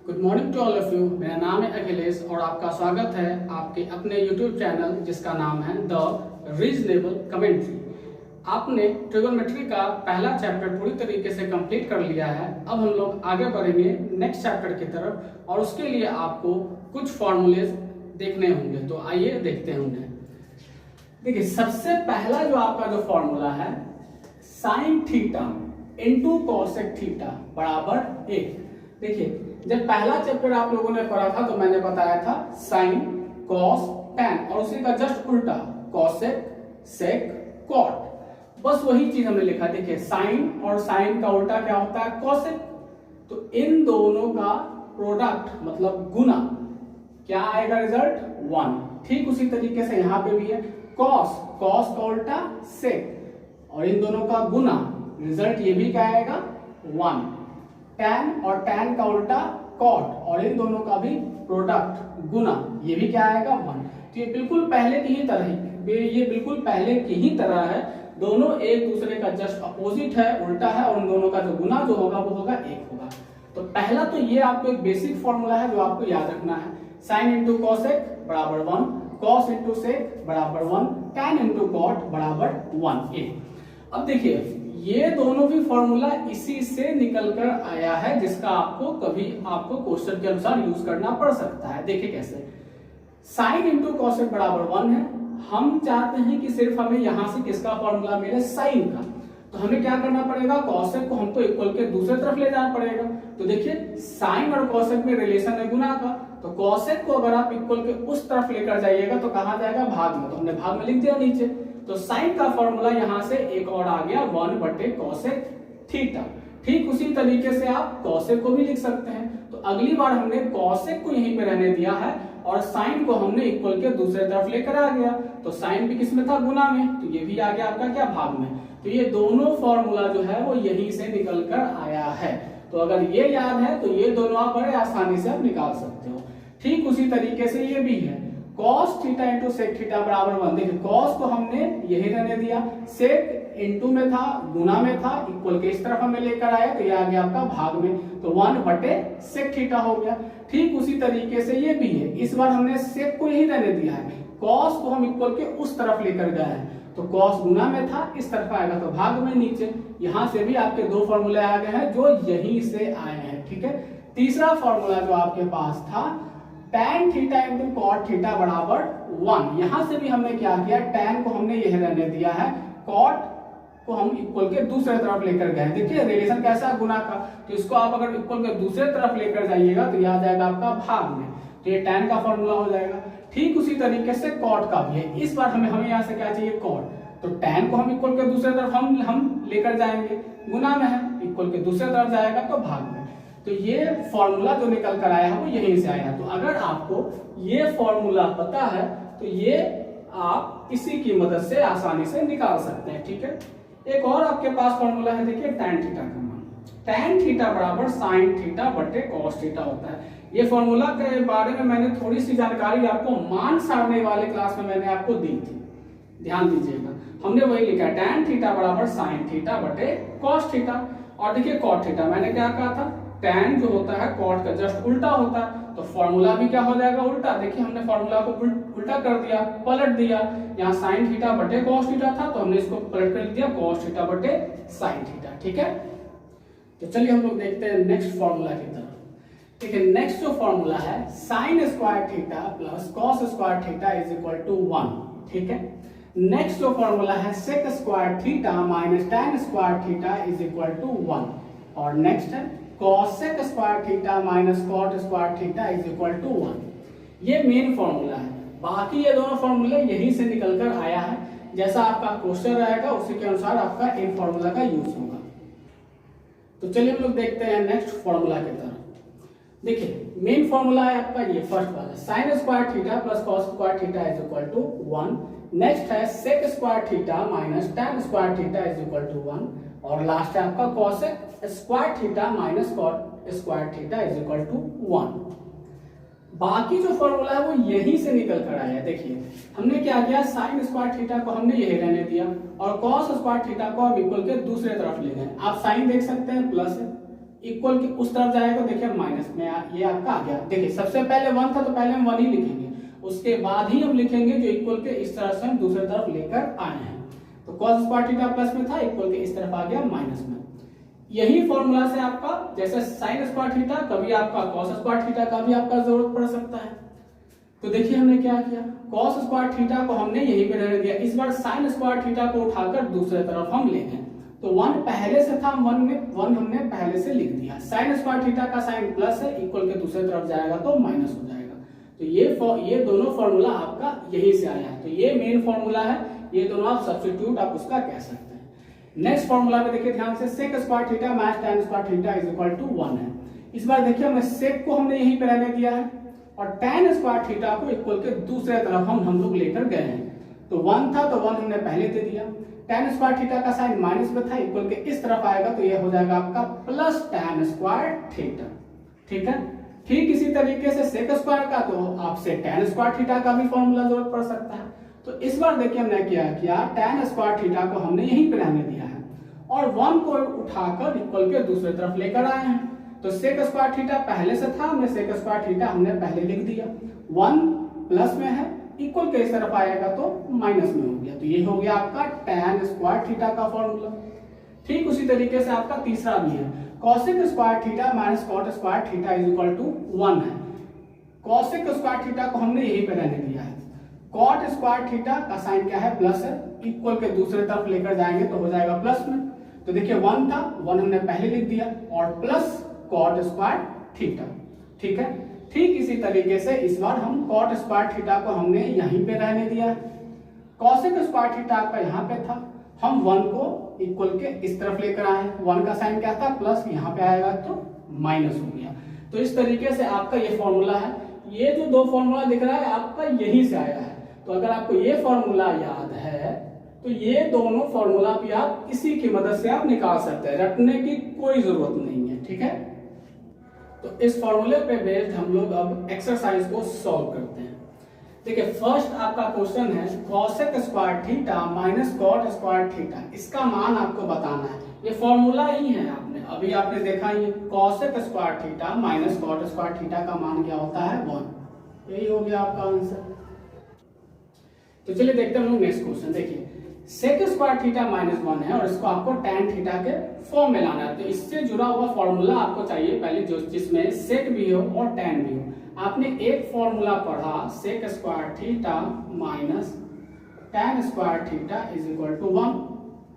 Good morning to all of you. मेरा नाम है अखिलेश और आपका स्वागत है आपके अपने यूट्यूब चैनल जिसका नाम है द रीजनेबल कमेंट्री। आपने ट्रिगोनोमेट्री का पहला चैप्टर पूरी तरीके से कंप्लीट कर लिया है। अब हम लोग आगे बढ़ेंगे नेक्स्ट चैप्टर की तरफ और उसके लिए आपको कुछ फॉर्मूले देखने होंगे। तो आइए देखते हैं उन्हें। देखिए, सबसे पहला जो आपका जो फॉर्मूला है sine theta into cosec theta बराबर 1। देखिए, जब पहला चैप्टर आप लोगों ने पढ़ा था तो मैंने बताया था साइन कॉस टैन और उसी का जस्ट उल्टा कॉसेक सेक कॉट। बस वही चीज हमने लिखा। देखिए, साइन और साइन का उल्टा क्या होता है कॉसेक। तो इन दोनों का प्रोडक्ट मतलब गुना क्या आएगा रिजल्ट 1। ठीक उसी तरीके से यहां पे भी है कॉस, कॉस का उल्टा सेक और इन दोनों का गुना रिजल्ट ये भी क्या आएगा 1। टैन और टैन का उल्टा कॉट और इन दोनों का भी प्रोडक्ट गुना ये भी क्या आएगा 1। तो ये बिल्कुल पहले की ही तरह ये बिल्कुल पहले की ही तरह है। दोनों एक दूसरे का जस्ट अपोजिट है, उल्टा है और उन दोनों का जो गुना जो होगा वो होगा 1 होगा। तो पहला तो ये आपको एक बेसिक फॉर्मूला है जो आपको याद रखना है। साइन इंटू कॉसेक बराबर 1, कॉस इंटू सेक बराबर 1, टैन इंटू कॉट बराबर 1। अब देखिए, ये दोनों भी फॉर्मूला इसी से निकल कर आया है जिसका आपको क्वेश्चन के अनुसार यूज करना पड़ सकता है। देखिए कैसे, साइन इंटू कॉसेक बराबर 1 है। हम चाहते हैं कि सिर्फ हमें यहां से किसका फॉर्मूला मिले साइन का। तो हमें क्या करना पड़ेगा, कॉसेक को हमको इक्वल के दूसरे तरफ ले जाना पड़ेगा। तो देखिए, साइन और कॉसेक में रिलेशन है गुना का। तो कॉसेक को अगर आप इक्वल के उस तरफ लेकर जाइएगा तो कहां जाएगा भाग में। तो हमने भाग में लिख दिया नीचे। तो साइन का फॉर्मूला यहां से एक और आ गया 1 बटे कॉसेक थीटा। ठीक उसी तरीके से आप कॉसेक को भी लिख सकते हैं। तो अगली बार हमने कॉसेक को यहीं पे रहने दिया है और साइन को हमने इक्वल के दूसरे तरफ लेकर आ गया। तो साइन भी किसमें था गुना में, तो ये भी आ गया आपका क्या भाग में। तो ये दोनों फॉर्मूला जो है वो यहीं से निकल कर आया है। तो अगर ये याद है तो ये दोनों आप बड़े आसानी से आप निकाल सकते हो। ठीक उसी तरीके से ये भी है cos theta into sec theta बराबर 1। देखिए, cos को हमने यही रहने दिया, सेक इंटू में था गुना में था, इक्वल के इस तरफ हमें लेकर आया तो ये आ गया आपका भाग में। तो 1 बटे सेक थीटा हो गया। ठीक उसी तरीके से ये भी है। इस बार हमने सेक को यही रहने दिया है, cos को हम इक्वल के उस तरफ लेकर गए हैं। तो cos गुना में था, इस तरफ आएगा तो भाग में नीचे। यहां से भी आपके दो फॉर्मूले आ गए हैं जो यहीं से आए हैं। ठीक है, तीसरा फॉर्मूला जो आपके पास था tan theta into cot theta बराबर 1। यहां से भी हमने क्या किया, tan को हमने यह रहने दिया है, कॉट को हम इक्वल के दूसरे तरफ लेकर गए। देखिए रिलेशन कैसा है गुना का। तो इसको आप अगर इक्वल के दूसरे तरफ लेकर जाइएगा तो यह आ जाएगा आपका भाग में। तो ये tan का फॉर्मूला हो जाएगा। ठीक उसी तरीके से कॉट का भी है। इस बार हमें यहाँ से क्या चाहिए कॉट। तो tan को हम इक्वल के दूसरे तरफ हम लेकर जाएंगे, गुना में है, इक्वल के दूसरे तरफ जाएगा तो भाग में। तो ये फॉर्मूला जो निकल कर आया है वो यहीं से आया है। तो अगर आपको ये फॉर्मूला पता है तो ये आप इसी की मदद से आसानी से निकाल सकते हैं। ठीक है, एक और आपके पास फॉर्मूला है। देखिए, tan थीटा का मान, tan थीटा बराबर साइन थीटा बटे कॉस थीटा होता है। ये फॉर्मूला के बारे में मैंने थोड़ी सी जानकारी आपको मान सारने वाले क्लास में मैंने आपको दी थी, ध्यान दीजिएगा। हमने वही लिखा tan थीटा बराबर साइन थीटा बटे कॉस थीटा। और देखिए कॉट थीटा मैंने क्या कहा था, tan जो होता है कॉट का जस्ट उल्टा होता है। तो फॉर्मूला भी क्या हो जाएगा उल्टा। देखिए, हमने फॉर्मूला को उल्टा कर दिया, पलट दिया। यहाँ साइन थीटा बटे कॉस थीटा था तो हमने इसको पलट कर लिख दिया कॉस थीटा बटे साइन थीटा। ठीक है, तो चलिए हम लोग देखते हैं नेक्स्ट फॉर्मूला की तरफ। ठीक है, नेक्स्ट जो फॉर्मूला है sine square theta plus cos square theta is equal to 1। ठीक है, नेक्स्ट जो फॉर्मूला है sec square theta minus tan square theta is equal to 1। और नेक्स्ट है cosec square theta minus cot square theta is equal to 1। ये main formula है। बाकी ये दोनों फॉर्मूले यहीं से निकलकर आया है। जैसा आपका क्वेश्चन रहेगा उसी के अनुसार आपका इन फॉर्मूला का यूज होगा। तो चलिए हम लोग देखते हैं नेक्स्ट फॉर्मूला की तरफ। देखिए, मेन फॉर्मूला है आपका ये फर्स्ट वाला, sine square theta plus cos square theta is equal to 1। Next है sec square theta minus tan square theta is equal to 1। और लास्ट है आपका cosec square theta minus cot square theta is equal to 1। बाकी जो formula है वो यहीं से निकल कर आया है। देखिए, हमने क्या किया, साइन स्क्वायर थीटा को हमने यही रहने दिया और cos स्क्वायर थीटा को हम इक्वल के दूसरे तरफ ले गए। आप साइन देख सकते हैं प्लस है, इक्वल के उस तरफ जाएगा तो देखिए माइनस में ये आपका आ गया। देखिए सबसे पहले 1 था तो पहले हम 1 ही लिखेंगे, उसके बाद ही हम लिखेंगे जो इक्वल के इस तरह से हम दूसरी तरफ लेकर आए हैं। तो cos स्क्वायर थीटा प्लस में था, इक्वल के इस तरफ आ गया माइनस में। यही फॉर्मूला से आपका जैसे sin स्क्वायर थीटा, कभी आपका cos स्क्वायर थीटा का भी आपका जरूरत पड़ सकता है। तो देखिए हमने क्या किया, cos स्क्वायर थीटा को हमने यहीं पे रहने दिया, इस बार sin स्क्वायर थीटा को उठाकर दूसरे तरफ हम ले गए। तो 1 पहले से था, 1 हमने पहले से लिख दिया। sin स्क्वायर थीटा का साइन प्लस है, इक्वल के दूसरे तरफ जाएगा तो माइनस हो जाएगा। तो ये दोनों फॉर्मूला आपका यही से आया है। तो ये मेन फॉर्मूला है, ये दोनों आप सब्स्टिट्यूट आप उसका कह सकते हैं। नेक्स्ट फॉर्मूला में देखिए ध्यान से, sec square theta minus tan square theta is equal to 1 है। इस बार देखिए हमने sec को हमने यहीं पे रहने दिया है और tan स्क्वायर थीटा को इक्वल के दूसरे तरफ हम लोग लेकर गए हैं। तो 1 था तो 1 हमने पहले दे दिया, tan स्क्वायर थीटा का साइन माइनस में था, इक्वल के इस तरफ आएगा तो ये हो जाएगा आपका प्लस tan स्क्वायर थीटा। ठीक है, ठीक इसी तरीके से sec स्क्वायर का तो आपसे tan स्क्वायर थीटा का भी फॉर्मूला जरूरत पड़ सकता है। तो इस बार देखिए हमने क्या किया, tan स्क्वायर थीटा को हमने यहीं पे रहने दिया है और 1 को उठाकर इक्वल के दूसरी तरफ लेकर आए हैं। तो sec स्क्वायर थीटा पहले से था, हमने sec स्क्वायर थीटा हमने पहले लिख दिया, 1 प्लस में है, इक्वल के इस तरफ आएगा तो माइनस में हो गया। तो ये हो गया आपका tan स्क्वायर थीटा का फॉर्मूला। ठीक उसी तरीके से आपका तीसरा भी है, cosec square theta minus cot square theta is equal to 1 है। cosec स्क्वायर थीटा को हमने यहीं पे रहने दिया है, cot स्क्वायर थीटा का साइन क्या है, प्लस है, इक्वल के दूसरे तरफ लेकर जाएंगे तो हो जाएगा प्लस में। तो देखिए 1 था, 1 हमने पहले लिख दिया और प्लस cot स्क्वायर थीटा। ठीक है, ठीक इसी तरीके से इस बार हम cot स्क्वायर थीटा को हमने यहीं पे रहने दिया है। cosec स्क्वायर थीटा आपका यहाँ पे था, हम 1 को इक्वल के इस तरफ लेकर आए, 1 का साइन क्या था, प्लस, यहाँ पे आएगा तो माइनस हो गया। तो इस तरीके से आपका ये फॉर्मूला है। ये जो दो फॉर्मूला दिख रहा है आपका यहीं से आया है। तो अगर आपको ये फॉर्मूला याद है तो ये दोनों फॉर्मूला भी आप इसी की मदद से आप निकाल सकते हैं, रटने की कोई जरूरत नहीं है। ठीक है, तो इस फॉर्मूले पे बेस्ड हम लोग अब एक्सरसाइज को सॉल्व करते हैं। देखिए फर्स्ट आपका क्वेश्चन है cosec square theta minus cot square theta, इसका मान आपको बताना है। ये फॉर्मूला ही है, अभी आपने देखा ये cosec square theta minus cot square theta का मान क्या होता है, 1। यही हो गया आपका आंसर। तो चलिए देखते हैं हम लोग नेक्स्ट क्वेश्चन। देखिए sec स्क्वायर थीटा माइनस 1 है और इसको आपको tan थीटा के फॉर्म में लाना है। तो इससे जुड़ा हुआ फॉर्मूला आपको चाहिए पहले, जो जिसमें sec भी हो और tan भी हो। आपने एक फॉर्मूला पढ़ा sec square theta minus tan square theta is equal to 1,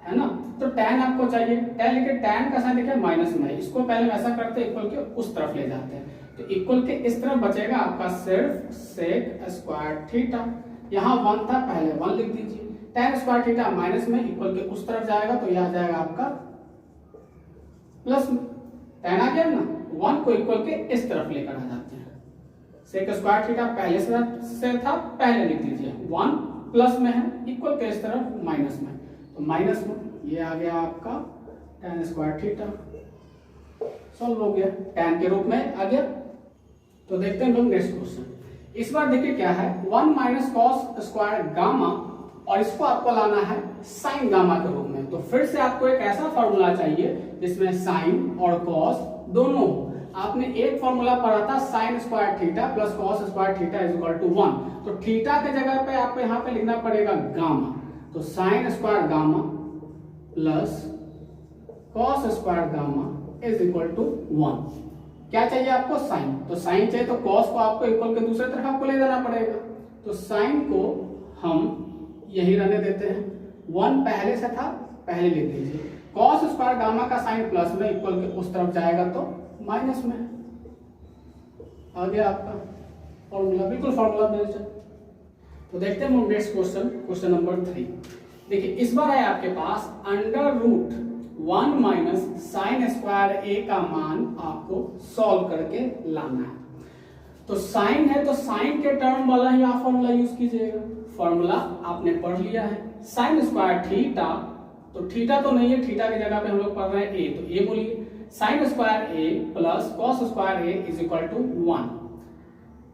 है ना। तो tan आपको चाहिए, लेकिन tan का साइन देखिए माइनस में है, इसको पहले ऐसा करते हैं इक्वल के उस तरफ ले जाते हैं। तो इक्वल के इस तरफ बचेगा आपका सिर्फ sec स्क्वायर थीटा, यहाँ 1 था पहले 1 लिख दीजिए, tan स्क्वायर थीटा माइनस में, इक्वल के उस तरफ जाएगा तो यह आ जाएगा आपका प्लस में। tan आ गया ना, 1 को इक्वल के इस तरफ लेकर आ जाते हैं। sec स्क्वायर थीटा पहले से था, पहले लिख दीजिए, 1 प्लस में है, इक्वल के इस तरफ माइनस में, तो माइनस में ये आ गया आपका tan स्क्वायर थीटा। सॉल्व हो गया, tan के रूप में आ गया। तो देखते हैं लोग नेक्स्ट क्वेश्चन। इस बार देखिए क्या है, 1 माइनस कॉस स्क्वायर गामा और इसको आपको लाना है साइन गामा के रूप में। तो फिर से आपको एक ऐसा फॉर्मूला चाहिए जिसमें साइन और कॉस दोनों हो। आपने एक फॉर्मूला पढ़ा था sine square theta plus cos square theta is equal to 1। तो थीटा के जगह पे आपको यहाँ पे लिखना पड़ेगा गामा। तो sine square gamma plus cos square gamma is equal to 1। क्या चाहिए आपको, साइन। तो साइन चाहिए तो कॉस को आपको इक्वल के दूसरे तरफ आपको ले जाना पड़ेगा। तो साइन को हम यही रहने देते हैं, 1 पहले से था, पहले लिख दीजिए। कॉस स्क्वायर गामा का साइन प्लस में, इक्वल के उस तरफ जाएगा तो माइनस में। आ गया आपका फॉर्मूला, बिल्कुल फॉर्मूला बेस्ड है। तो देखते हैं नेक्स्ट क्वेश्चन, क्वेश्चन नंबर 3। देखिए इस बार है आपके पास under root 1 minus sine square A का मान आपको सॉल्व करके लाना है। तो साइन है तो साइन के टर्म वाला ही आप फॉर्मूला यूज कीजिएगा। फॉर्मूला आपने पढ़ लिया है, साइन स्क्वायर थीटा, तो थीटा तो नहीं है, थीटा की जगह पे हम लोग पढ़ रहे हैं ए, तो ए बोलिए। Sine square A plus cos square A is equal to 1।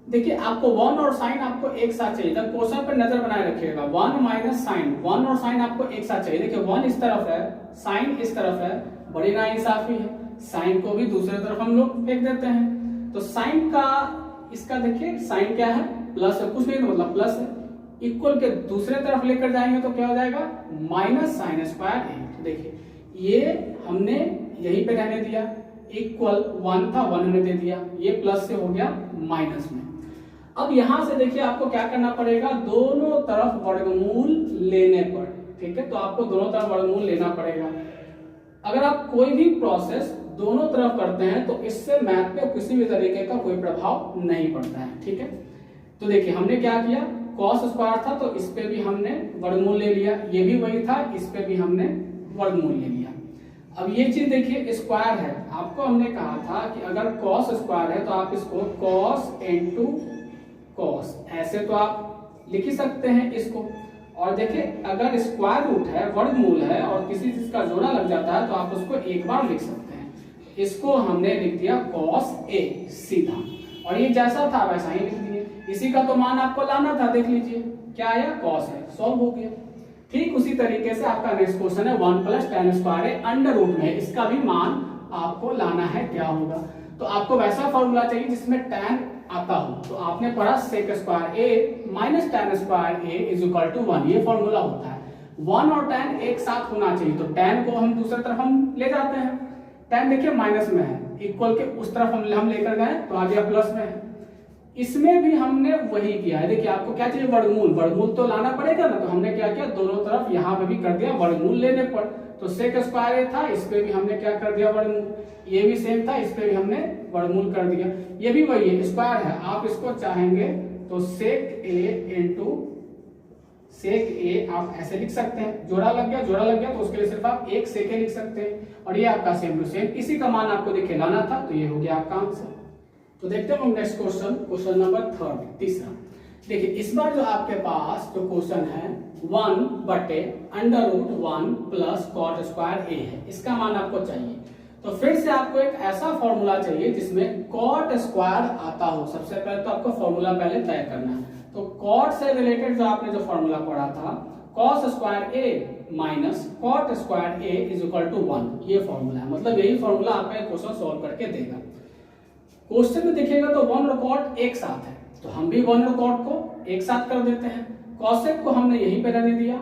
देखिए आपको 1 और साइन आपको एक साथ चाहिए, जब क्वेश्चन पर नजर बनाए रखिएगा। 1 माइनस साइन, 1 और साइन आपको एक साथ चाहिए। देखिए 1 इस तरफ है, साइन इस तरफ है, बड़ी नाइंसाफी है, साइन को भी दूसरे तरफ हम लोग फेंक देते हैं। तो साइन का इसका देखिए साइन क्या है, प्लस है, कुछ नहीं तो मतलब प्लस है, इक्वल के दूसरे तरफ लेकर जाएंगे तो क्या हो जाएगा माइनस साइन स्क्वायर ए। तो देखिए ये हमने यहीं पे रहने दिया, इक्वल 1 था 1 हमने दे दिया, ये प्लस से हो गया माइनस में। अब यहां से देखिए आपको क्या करना पड़ेगा, दोनों तरफ वर्गमूल लेने पर, ठीक है। तो आपको दोनों तरफ वर्गमूल लेना पड़ेगा। अगर आप कोई भी प्रोसेस दोनों तरफ करते हैं तो इससे मैथ पे किसी भी तरीके का कोई प्रभाव नहीं पड़ता है, ठीक है। तो देखिए हमने क्या किया, कॉस स्क्वायर था तो इस पे भी हमने वर्गमूल ले लिया, ये भी वही था, इस पे भी हमने वर्गमूल ले लिया। अब ये चीज देखिए स्क्वायर है, आपको हमने कहा था कि अगर कॉस स्क्वायर है तो आप इसको कॉस इनटू कॉस ऐसे तो आप लिख ही सकते हैं इसको। और देखिए अगर स्क्वायर रूट है, वर्गमूल है और किसी चीज का जोड़ा लग जाता है तो आप उसको एक बार लिख सकते हैं। इसको हमने लिख दिया कॉस ए सीधा, और ये जैसा था वैसा ही लिख दिए। इसी का तो मान आपको लाना था, देख लीजिए क्या आया, कॉस है, सॉल्व हो गया। ठीक उसी तरीके से आपका नेक्स्ट क्वेश्चन है 1 प्लस टेन स्क्वायर है अंडर रूट में, इसका भी मान आपको लाना है, क्या होगा। तो आपको वैसा फॉर्मूला चाहिए जिसमें tan आता हो। तो आपने पढ़ा sec square A minus tan square A is equal to 1, ये फॉर्मूला होता है। 1 और tan एक साथ होना चाहिए, तो tan को हम दूसरी तरफ हम ले जाते हैं, tan देखिए माइनस में है, इक्वल के उस तरफ हम लेकर गए तो आ गया प्लस में है। इसमें भी हमने वही किया है। देखिए आपको क्या चाहिए, वर्गमूल, वर्गमूल तो लाना पड़ेगा ना। तो हमने क्या किया, दोनों तरफ यहाँ पे भी कर दिया वर्गमूल लेने पर। तो सेक स्क्वायर ए था, इस पे भी हमने क्या कर दिया वर्गमूल, ये भी सेम था, इस पे भी हमने वर्गमूल कर दिया। ये भी वही है, स्क्वायर है, आप इसको चाहेंगे तो सेक ए इंटू सेक ए आप ऐसे लिख सकते हैं। जोड़ा लग गया, जोड़ा लग गया तो उसके लिए सिर्फ आप एक सेक ए लिख सकते हैं, और ये आपका सेम टू सेम इसी का मान आपको देखिए लाना था, तो ये हो गया आपका आंसर। तो देखते हैं नेक्स्ट क्वेश्चन, क्वेश्चन नंबर 3 तीसरा। देखिए इस बार जो आपके पास जो क्वेश्चन है 1 बटे under root 1 plus cot square A है, इसका मान आपको चाहिए। तो फिर से आपको एक ऐसा फॉर्मूला चाहिए जिसमें कॉट स्क्वायर आता हो। सबसे पहले तो आपको फॉर्मूला पहले तय करना है। तो कॉट से रिलेटेड जो आपने जो फॉर्मूला पढ़ा था, cos square A minus cot square A is equal to 1, ये फॉर्मूला है। मतलब यही फॉर्मूला आपका क्वेश्चन सॉल्व करके देगा। क्वेश्चन में देखिएगा तो 1 और कॉट एक साथ है, तो हम भी 1 और कॉट को एक साथ कर देते हैं। कॉसेक को हमने यहीं पे रहने दिया,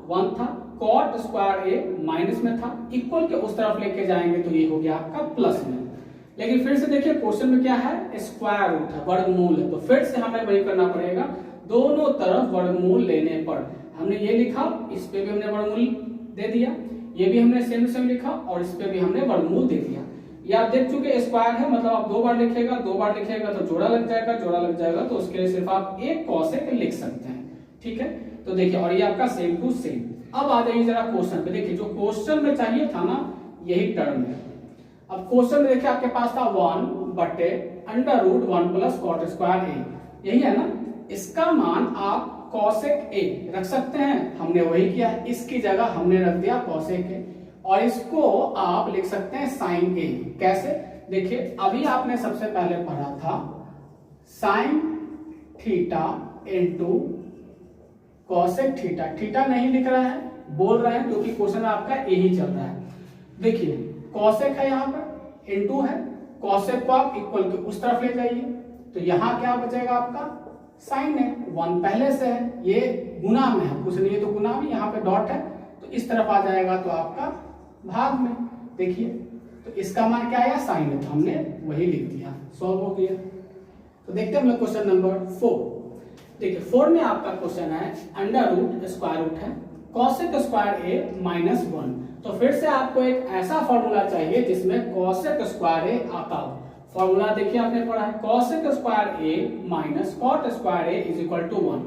1 था, कॉट स्क्वायर ए माइनस में था, इक्वल के उस तरफ लेके जाएंगे तो ये हो गया आपका प्लस में। लेकिन फिर से देखिए क्वेश्चन में क्या है, स्क्वायर रूट है, वर्गमूल है, तो फिर से हमें वही करना पड़ेगा, दोनों तरफ वर्गमूल लेने पर। हमने ये लिखा, इस पे भी हमने वर्गमूल दे दिया, ये भी हमने सेम सेम लिखा और इस पे भी हमने वर्गमूल दे दिया। ये आप देख चुके स्क्वायर है, मतलब आप 2 बार लिखेगा, 2 बार लिखेगा तो जोड़ा लग जाएगा, जोड़ा लग जाएगा तो उसके लिए सिर्फ आप एक कॉसेक लिख सकते हैं, ठीक है। तो देखिए और ये आपका सेम टू सेम। अब आ जाइए जरा क्वेश्चन पे। देखिए जो क्वेश्चन में चाहिए था ना, यही टर्म है। अब क्वेश्चन में देखिए आपके पास था 1 बटे under root 1 plus cot square A, यही है ना। इसका मान आप कॉसेक ए रख सकते हैं, हमने वही किया है। इसकी जगह हमने रख दिया कॉसेक ए, और इसको आप लिख सकते हैं साइन ए। कैसे, देखिए अभी आपने सबसे पहले पढ़ा था sine theta into cosec theta. Theta नहीं लिख रहा है, बोल रहे हैं क्योंकि क्वेश्चन में आपका ए ही चल रहा है। देखिए कॉसेक है यहाँ पर, इंटू है, कॉसेक को आप इक्वल के उस तरफ ले जाइए तो यहाँ क्या बचेगा आपका साइन है। 1 पहले से है, ये गुना में है, कुछ नहीं है तो गुना में, यहाँ पे डॉट है तो इस तरफ आ जाएगा तो आपका भाग में। देखिए तो इसका मान क्या आया, साइन है, तो हमने वही लिख दिया, सॉल्व हो गया। तो देखते हैं क्वेश्चन नंबर 4। देखिए 4 में आपका क्वेश्चन है अंडर रूट स्क्वायर रूट है कॉसेक स्क्वायर ए माइनस 1। तो फिर से आपको एक ऐसा फॉर्मूला चाहिए जिसमें कॉसेक स्क्वायर ए आता हो। फॉर्मूला देखिए आपने पढ़ा है, cosec square A minus cot square A is equal to 1।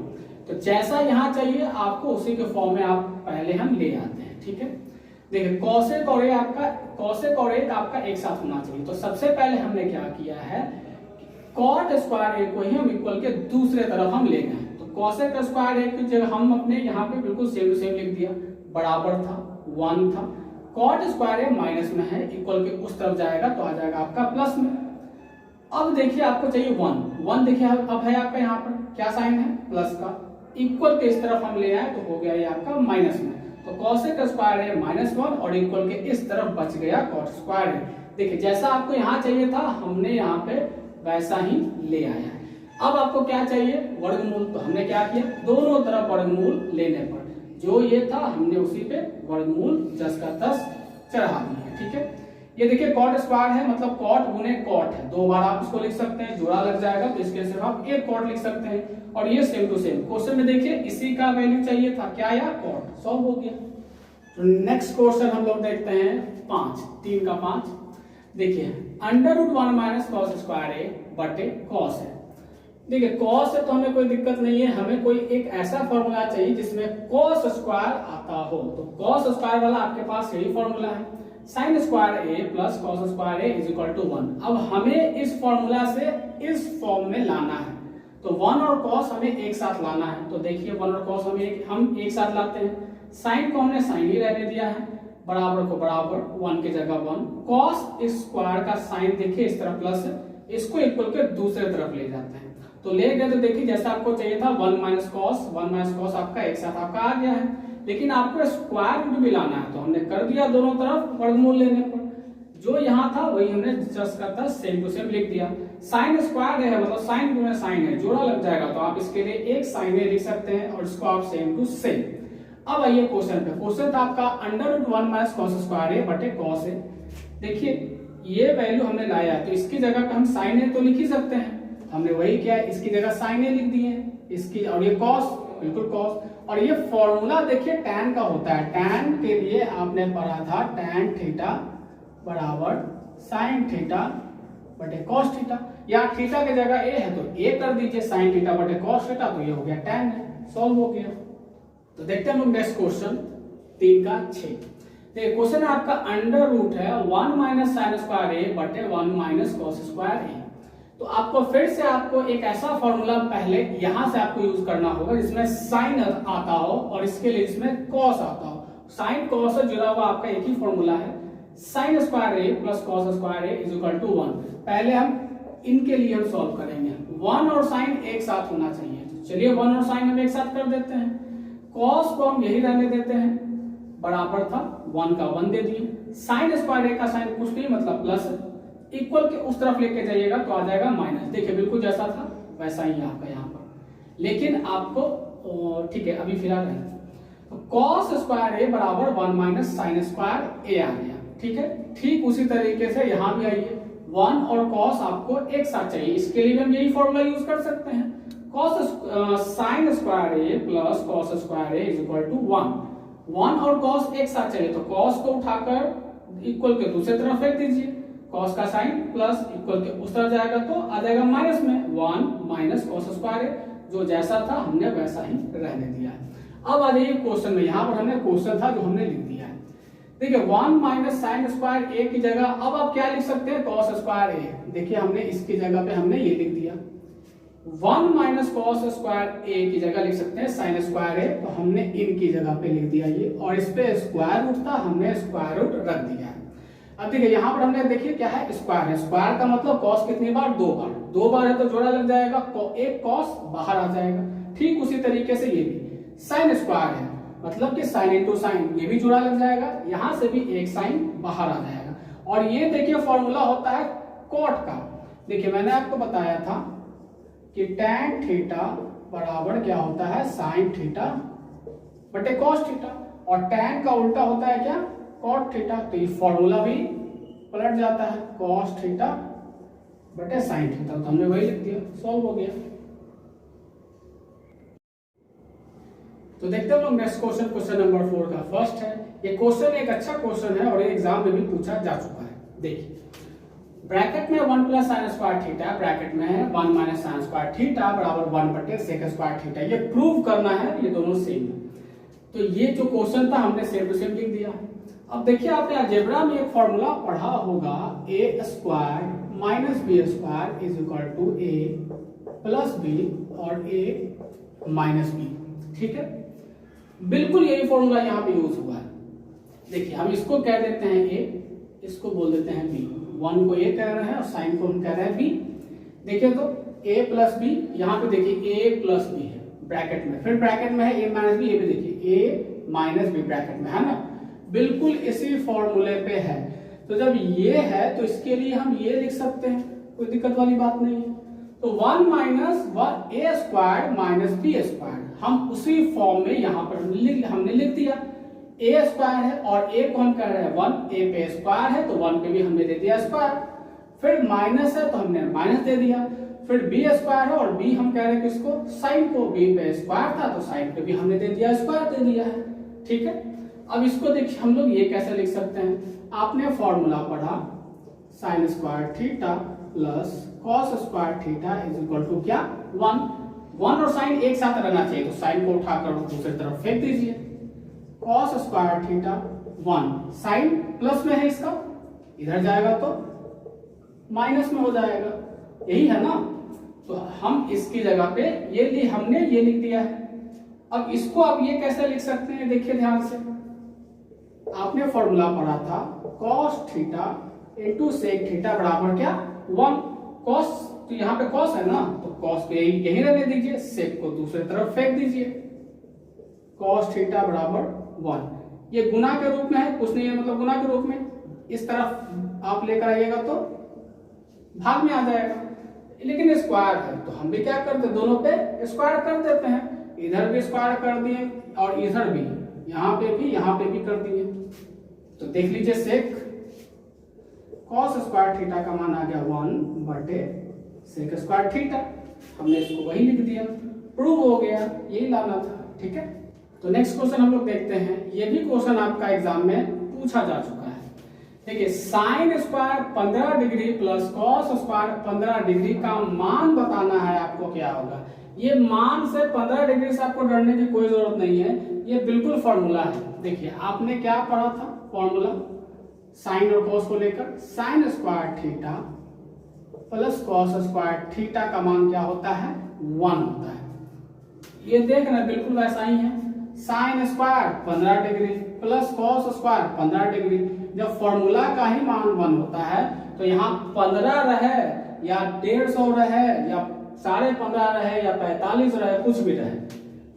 तो जैसा यहाँ चाहिए आपको उसी के फॉर्म में आप पहले हम ले आते हैं, ठीक है। देखिए कॉसेक और ए आपका एक साथ होना चाहिए। तो सबसे पहले हमने क्या किया है, कॉट स्क्वायर ए को ही हम इक्वल के दूसरे तरफ हम ले गए। तो कॉसेक स्क्वायर ए की जगह हम अपने यहाँ पे बिल्कुल सेम टू सेम लिख दिया, बराबर था 1 था, कॉट स्क्वायर ए माइनस में है, इक्वल के उस तरफ जाएगा तो आ जाएगा आपका प्लस में। अब देखिए आपको चाहिए 1 देखिए अब है आपका यहाँ पर क्या साइन है, प्लस का, इक्वल के इस तरफ हम ले आए तो हो गया ये आपका माइनस में। तो कॉसेक स्क्वायर ए -1 और इक्वल के इस तरफ बच गया कॉट स्क्वायर ए। देखिए जैसा आपको यहाँ चाहिए था हमने यहाँ पे वैसा ही ले आया है। अब आपको क्या चाहिए, वर्गमूल। तो हमने क्या किया, दोनों तरफ वर्गमूल लेने पर जो ये था हमने उसी पे वर्गमूल 10 का 10 चढ़ा दिया। ठीक है, ये देखिए कॉट स्क्वायर है, मतलब कॉट गुने कॉट है, दो बार आप इसको लिख सकते हैं, जोड़ा लग जाएगा तो इसके सिर्फ आप एक कॉट लिख सकते हैं। और ये सेम टू सेम क्वेश्चन में देखिए इसी का वैल्यू चाहिए था, क्या आया, कॉट, सॉल्व हो गया। तो नेक्स्ट क्वेश्चन हम लोग देखते हैं 5, 3 का 5। देखिए √1 माइनस कॉस स्क्वायर ए बटे कॉस है। देखिए कॉस है तो हमें कोई दिक्कत नहीं है, हमें कोई एक ऐसा फॉर्मूला चाहिए जिसमें कॉस स्क्वायर आता हो। तो कॉस स्क्वायर वाला आपके पास यही फॉर्मूला है, sine square A plus cos square A is equal to 1। अब हमें इस फॉर्मूला से इस फॉर्म में लाना है, तो 1 और कॉस हमें एक साथ लाना है। तो देखिए 1 और कॉस हम एक साथ लाते हैं, साइन को हमने साइन ही रहने दिया है, बराबर को बराबर, 1 की जगह 1, कॉस स्क्वायर का साइन देखिए इस तरफ प्लस है, इसको इक्वल के दूसरे तरफ ले जाते हैं। तो ले गए तो देखिए जैसा आपको चाहिए था 1 माइनस कॉस आपका एक साथ आपका आ गया है, लेकिन आपको स्क्वायर रूट भी लाना है, तो हमने कर दिया दोनों तरफ वर्गमूल लेने पर। जो यहाँ था वही हमने 10 का 10 सेम टू सेम लिख दिया। साइन स्क्वायर है मतलब साइन गुना साइन है, जोड़ा लग जाएगा, तो आप इसके लिए एक साइन ए लिख सकते हैं और इसको आप सेम टू सेम। अब आइए क्वेश्चन पे, क्वेश्चन था आपका √1 माइनस कॉस स्क्वायर ए बटे कॉस ए। देखिए ये वैल्यू हमने लाया है तो इसकी जगह पे हम साइन ए तो लिख ही सकते हैं, हमने वही किया, इसकी जगह साइन ए लिख दिए इसकी, और ये कॉस, बिल्कुल कॉस। और ये फॉर्मूला देखिए tan का होता है, tan के लिए आपने पढ़ा था tan थीटा बराबर sin थीटा बटे cos थीटा, या थीटा की जगह ए है तो ए कर दीजिए, sin थीटा बटे cos थीटा, तो ये हो गया tan है, सॉल्व हो गया। तो देखते हैं हम लोग नेक्स्ट क्वेश्चन 3 का 6। देखिए क्वेश्चन है आपका अंडर रूट है 1 माइनस साइन स्क्वायर ए बटे 1 माइनस कॉस स्क्वायर ए। तो आपको फिर से आपको एक ऐसा फॉर्मूला पहले यहां से आपको यूज करना होगा जिसमें साइन आता हो और इसके लिए इसमें कॉस आता हो। साइन कॉस से जुड़ा हुआ आपका एक ही फॉर्मूला है, sine square A plus cos square A is equal to 1। पहले हम इनके लिए हम सॉल्व करेंगे, 1 और साइन एक साथ होना चाहिए। चलिए 1 और साइन हम एक साथ कर देते हैं, कॉस को हम यही रहने देते हैं, बराबर था 1 का 1 दे दिए, साइन स्क्वायर ए का साइन कुछ नहीं मतलब प्लस, इक्वल के उस तरफ लेके जाइएगा तो आ जाएगा माइनस। देखिए बिल्कुल जैसा था वैसा ही आपका यहाँ पर, लेकिन आपको ठीक है अभी फिलहाल तो कॉस स्क्वायर ए बराबर 1 माइनस साइन स्क्वायर ए आ गया। ठीक है, ठीक उसी तरीके से यहाँ भी आइए, 1 और कॉस आपको एक साथ चाहिए, इसके लिए हम यही फॉर्मूला यूज कर सकते हैं, cos sine square A plus cos square A is equal to 1। 1 और कॉस एक साथ चाहिए तो कॉस को उठाकर इक्वल के दूसरे तरफ फेंक दीजिए, कॉस का साइन प्लस इक्वल के उस तरफ जाएगा तो आ जाएगा माइनस में, 1 माइनस कॉस स्क्वायर ए, जो जैसा था हमने वैसा ही रहने दिया है। अब आ जाइए क्वेश्चन में, यहाँ पर हमने क्वेश्चन था जो हमने लिख दिया है। देखिए 1 माइनस साइन स्क्वायर ए की जगह अब आप क्या लिख सकते हैं, कॉस स्क्वायर ए। देखिए हमने इसकी जगह पे हमने ये लिख दिया, 1 माइनस कॉस स्क्वायर ए की जगह लिख सकते हैं साइन स्क्वायर ए, तो हमने इनकी जगह पे लिख दिया ये, और इस पे स्क्वायर रूट था हमने स्क्वायर रूट रख दिया है। अब देखिए यहाँ पर हमने देखिए क्या है, स्क्वायर है, स्क्वायर का मतलब कॉस कितनी बार, 2 बार, 2 बार है तो जोड़ा लग जाएगा, एक कॉस बाहर आ जाएगा। ठीक उसी तरीके से ये भी साइन स्क्वायर है मतलब कि साइन इंटू साइन, ये भी जोड़ा लग जाएगा, यहां से भी एक साइन बाहर आ जाएगा। और ये देखिए फॉर्मूला होता है कॉट का। देखिए मैंने आपको बताया था कि tan थीटा बराबर क्या होता है, साइन थीटा बटे कॉस थीटा, और tan का उल्टा होता है क्या, कॉट थीटा। तो ये फॉर्मूला भी पलट जाता है, कॉस थीटा बटे साइन थीटा, तो हमने वही लिख दिया, सॉल्व हो गया। तो देखते हैं लोग नेक्स्ट क्वेश्चन, क्वेश्चन नंबर 4 का फर्स्ट है। ये क्वेश्चन एक अच्छा क्वेश्चन है और ये एग्जाम में भी पूछा जा चुका है। देखिए ब्रैकेट में 1 plus sign square theta, bracket में है 1 माइनस साइन स्क्वायर थीटा बराबर 1 बटे सेक स्क्वायर थीटा, ये प्रूव करना है, ये दोनों सेम है। तो ये जो क्वेश्चन था हमने सेम टू सेम लिख दिया। अब देखिए आपने अलजेब्रा में एक फॉर्मूला पढ़ा होगा, A square minus B square is equal to A plus B और ए माइनस बी। ठीक है, बिल्कुल यही फॉर्मूला यहाँ पे यूज हुआ है। देखिए हम इसको कह देते हैं ए, इसको बोल देते हैं बी, 1 को ए कह रहे हैं और साइन को हम कह रहे हैं बी। देखिए तो a प्लस बी, यहाँ पे देखिए a प्लस बी है ब्रैकेट में, फिर ब्रैकेट में है a माइनस बी, ये भी देखिए a माइनस बी ब्रैकेट में, है ना, बिल्कुल इसी फॉर्मूले पे है। तो जब ये है तो इसके लिए हम ये लिख सकते हैं, कोई दिक्कत वाली बात नहीं है। तो 1 माइनस ए स्क्वायर माइनस बी स्क्वायर हम उसी फॉर्म में यहाँ पर हमने लिख दिया। ए स्क्वायर है और ए को हम कह रहे हैं 1, ए पे स्क्वायर है तो 1 पे भी हमने दे दिया स्क्वायर, फिर माइनस है तो हमने माइनस दे दिया, फिर बी स्क्वायर है और बी हम कह रहे हैं किसको, साइन को, बी पे स्क्वायर था तो साइन पे भी हमने दे दिया स्क्वायर दे दिया है, ठीक है। अब इसको देखिए हम लोग ये कैसे लिख सकते हैं, आपने फॉर्मूला पढ़ा sine square theta plus cos square theta is equal to क्या, 1 और साइन एक साथ रहना चाहिए तो साइन को उठाकर दूसरी तरफ फेंक दीजिए, cos square theta 1, sine plus में है इसका, इधर जाएगा तो माइनस में हो जाएगा, यही है ना। तो हम इसकी जगह पे हमने ये लिख दिया है। अब इसको आप ये कैसे लिख सकते हैं, देखिए ध्यान से, आपने फॉर्मूला पढ़ा था cos theta into sec theta बराबर क्या, 1, cos, तो यहाँ पे cos है ना तो cos पे यही रहने दीजिए, सेक को दूसरी तरफ फेंक दीजिए, cos थीटा बराबर 1, ये गुना के रूप में है, कुछ नहीं है मतलब गुना के रूप में, इस तरफ आप लेकर आइएगा तो भाग में आ जाएगा, लेकिन स्क्वायर है तो हम भी क्या करते हैं, दोनों पे स्क्वायर कर देते हैं, इधर भी स्क्वायर कर दिए और इधर भी, यहाँ पे भी कर दिए। तो देख लीजिए सेक cos स्क्वायर थीटा का मान आ गया 1 बटे सेक स्क्वायर थीटा, हमने इसको वही लिख दिया, प्रूव हो गया, यही लाना था, ठीक है। तो नेक्स्ट क्वेश्चन हम लोग देखते हैं, ये भी क्वेश्चन आपका एग्जाम में पूछा जा चुका है। देखिए sine square 15 degree plus cos square 15 degree का मान बताना है आपको, क्या होगा। ये मान से 15 डिग्री से आपको डरने की कोई जरूरत नहीं है, ये बिल्कुल फॉर्मूला है। देखिए आपने क्या पढ़ा था फॉर्मूला साइन और कॉस को लेकर, sign square theta plus cos square theta का मान क्या होता है, 1 होता है। ये देखना बिल्कुल वैसा ही है, sine square 15 degree plus cos square 15 degree, जब फॉर्मूला का ही मान 1 होता है तो यहाँ 15 रहे या 150 रहे या 15.5 रहे या 45 रहे, कुछ भी रहे,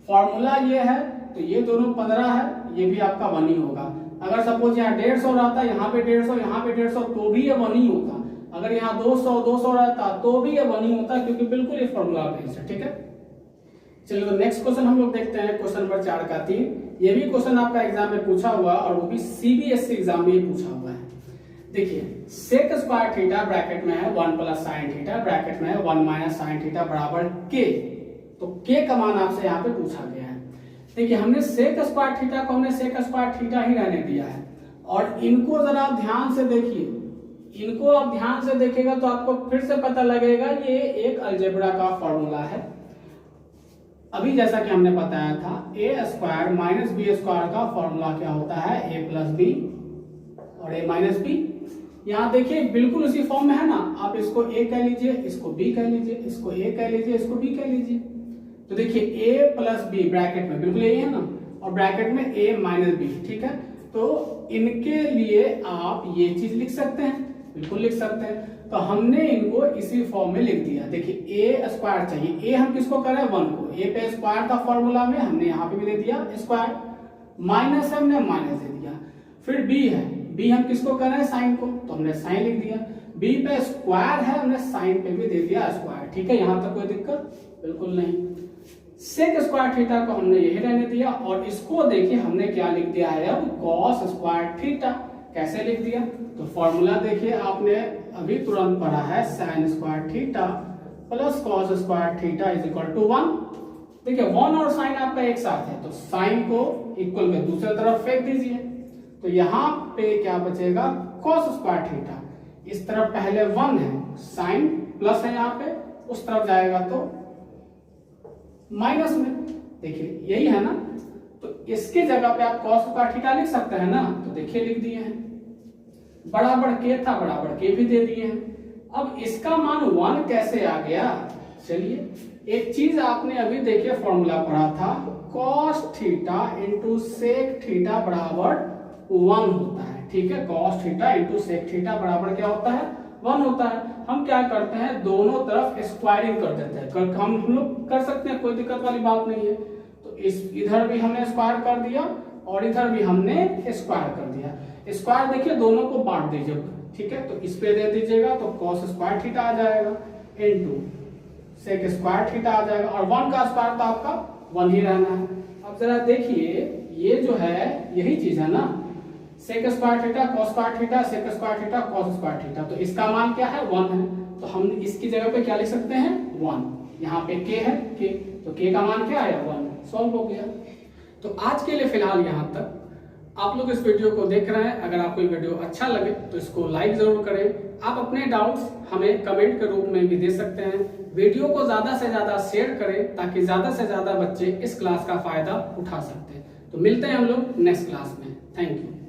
फॉर्मूला ये है तो ये दोनों 15 है, ये भी आपका 1 ही होगा। अगर सपोज यहाँ 150 रहता, यहाँ पे 150, यहाँ पे 150, तो भी ये 1 ही होता। अगर यहाँ 200 रहता तो भी ये 1 ही होता, क्योंकि बिल्कुल ये फॉर्मूला बेस्ड है, ठीक है। चलिए तो नेक्स्ट क्वेश्चन हम लोग देखते हैं, क्वेश्चन नंबर 4 का 3। ये भी क्वेश्चन आपका एग्जाम में पूछा हुआ और वो भी सीबीएसई एग्जाम में पूछा हुआ है। देखिए सेक स्क्वायर थीटा ब्रैकेट में है 1 प्लस साइन थीटा ब्रैकेट में है 1 माइनस साइन थीटा बराबर के, तो के का मान आपसे यहाँ पे पूछा गया है। देखिए हमने सेक स्क्वायर थीटा को हमने सेक स्क्वायर थीटा ही रहने दिया है, और इनको जरा ध्यान से देखिए, इनको आप ध्यान से देखेगा तो आपको फिर से पता लगेगा ये एक अलजेब्रा का फॉर्मूला है। अभी जैसा कि हमने बताया था ए स्क्वायर माइनस बी स्क्वायर का फॉर्मूला क्या होता है, ए प्लस बी और ए माइनस बी। यहाँ देखिए बिल्कुल उसी फॉर्म में है ना, आप इसको ए कह लीजिए, इसको बी कह लीजिए, इसको ए कह लीजिए, इसको बी कह लीजिए। तो देखिए ए प्लस बी ब्रैकेट में बिल्कुल यही है ना, और ब्रैकेट में ए माइनस बी, ठीक है। तो इनके लिए आप ये चीज लिख सकते हैं, बिल्कुल लिख सकते हैं। तो हमने इनको इसी फॉर्म में लिख दिया। देखिए ए स्क्वायर चाहिए, ए हम किसको कर रहे हैं 1 को, ए पे स्क्वायर था फॉर्मूला में, हमने यहाँ पे भी दे दिया स्क्वायर, माइनस हमने माइनस दे दिया। फिर बी है, बी हम किसको कर रहे हैं साइन को, तो हमने साइन लिख दिया। बी पे स्क्वायर है, हमने साइन पे भी दे दिया स्क्वायर, ठीक है, यहाँ तक कोई दिक्कत बिल्कुल नहीं। सेक स्क्वायर थीटा को हमने यही रहने दिया, और इसको देखिए हमने क्या लिख दिया है अब, कॉस स्क्वायर थीटा। कैसे लिख दिया, तो फॉर्मूला देखिए आपने अभी तुरंत पढ़ा है, sine square theta plus cos square theta is equal to 1। देखिए 1 और साइन आपका एक साथ है, तो साइन को इक्वल में दूसरी तरफ फेंक दीजिए, तो यहाँ पे क्या बचेगा, कॉस स्क्वायर थीटा। इस तरफ पहले 1 है, साइन प्लस है यहाँ पे, उस तरफ जाएगा तो माइनस में, देखिए यही है ना। तो इसकी जगह पे आप कॉस स्क्वायर थीटा लिख सकते हैं ना, तो देखिए लिख दिए हैं, बराबर के था बराबर के भी दे दिए हैं। अब इसका मान 1 कैसे आ गया, चलिए एक चीज आपने अभी देखिए फॉर्मूला पढ़ा था, cos theta into sec theta बराबर 1 होता है, ठीक है। Cos theta into sec theta बराबर क्या होता है, 1 होता है। हम क्या करते हैं, दोनों तरफ स्क्वायरिंग कर देते हैं, हम लोग कर सकते हैं, कोई दिक्कत वाली बात नहीं है। तो इस इधर भी हमने स्क्वायर कर दिया और इधर भी हमने स्क्वायर कर दिया। स्क्वायर देखिए दोनों को बांट दीजिए, ठीक है, तो इस पे दे दीजिएगा तो cos स्क्वायर थीटा आ जाएगा इनटू sec स्क्वायर थीटा आ जाएगा, और 1 का स्क्वायर तो आपका 1 ही रहना है। अब जरा देखिए ये जो है यही चीज है ना, sec square theta cos square theta sec square theta cos square theta, तो इसका मान क्या है 1 है, तो हम इसकी जगह पे क्या लिख सकते हैं 1। यहाँ पे k है k, तो k का मान क्या आया 1, सॉल्व हो गया। तो आज के लिए फिलहाल यहाँ तक। आप लोग इस वीडियो को देख रहे हैं, अगर आपको ये वीडियो अच्छा लगे तो इसको लाइक जरूर करें। आप अपने डाउट्स हमें कमेंट के रूप में भी दे सकते हैं। वीडियो को ज्यादा से ज्यादा शेयर करें ताकि ज्यादा से ज्यादा बच्चे इस क्लास का फायदा उठा सकते हैं। तो मिलते हैं हम लोग नेक्स्ट क्लास में। Thank you.